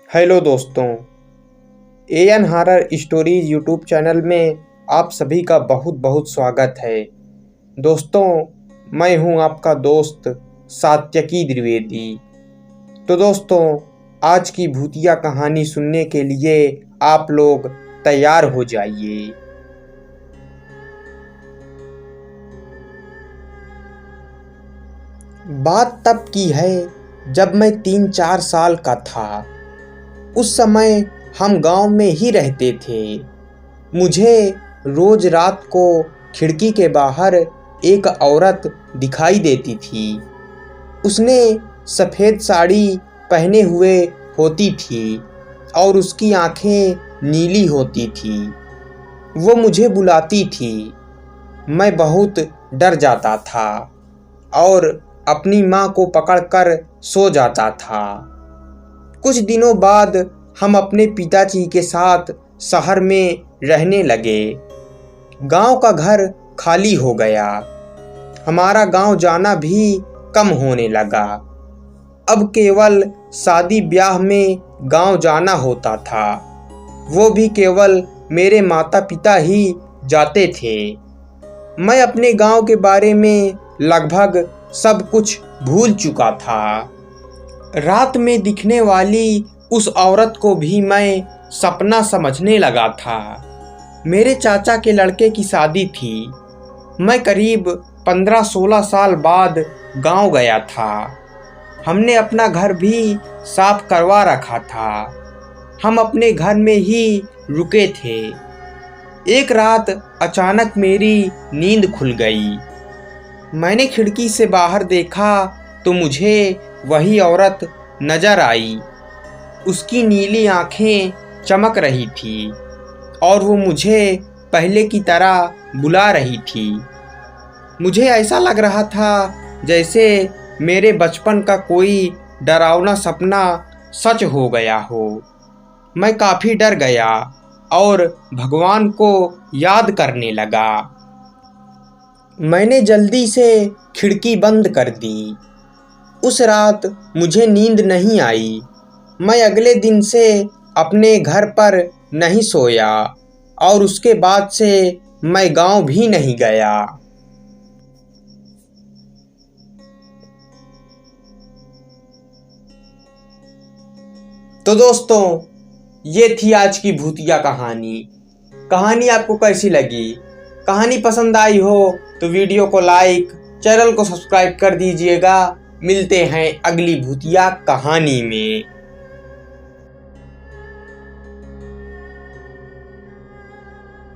Hello दोस्तों, an horror stories YouTube channel में आप सभी का बहुत बहुत स्वागत है। दोस्तों, मैं हूं आपका दोस्त सात्यकी द्विवेदी। तो दोस्तों, आज की भूतिया कहानी सुनने के लिए आप लोग तैयार हो जाइए। बात तब की है जब मैं 3-4 साल का था। उस समय हम गांव में ही रहते थे। मुझे रोज रात को खिड़की के बाहर एक औरत दिखाई देती थी। उसने सफ़ेद साड़ी पहने हुए होती थी और उसकी आंखें नीली होती थी। वो मुझे बुलाती थी। मैं बहुत डर जाता था और अपनी माँ को पकड़कर सो जाता था। कुछ दिनों बाद हम अपने पिताजी के साथ शहर में रहने लगे। गांव का घर खाली हो गया। हमारा गांव जाना भी कम होने लगा। अब केवल शादी ब्याह में गांव जाना होता था। वो भी केवल मेरे माता पिता ही जाते थे। मैं अपने गांव के बारे में लगभग सब कुछ भूल चुका था। रात में दिखने वाली उस औरत को भी मैं सपना समझने लगा था। मेरे चाचा के लड़के की शादी थी। मैं करीब 15-16 साल बाद गांव गया था। हमने अपना घर भी साफ करवा रखा था। हम अपने घर में ही रुके थे। एक रात अचानक मेरी नींद खुल गई। मैंने खिड़की से बाहर देखा तो मुझे वही औरत नजर आई। उसकी नीली आंखें चमक रही थी और वो मुझे पहले की तरह बुला रही थी। मुझे ऐसा लग रहा था जैसे मेरे बचपन का कोई डरावना सपना सच हो गया हो। मैं काफ़ी डर गया और भगवान को याद करने लगा। मैंने जल्दी से खिड़की बंद कर दी। उस रात मुझे नींद नहीं आई। मैं अगले दिन से अपने घर पर नहीं सोया और उसके बाद से मैं गांव भी नहीं गया। तो दोस्तों, ये थी आज की भूतिया कहानी। कहानी आपको कैसी लगी? कहानी पसंद आई हो तो वीडियो को लाइक, चैनल को सब्सक्राइब कर दीजिएगा। मिलते हैं अगली भूतिया कहानी में।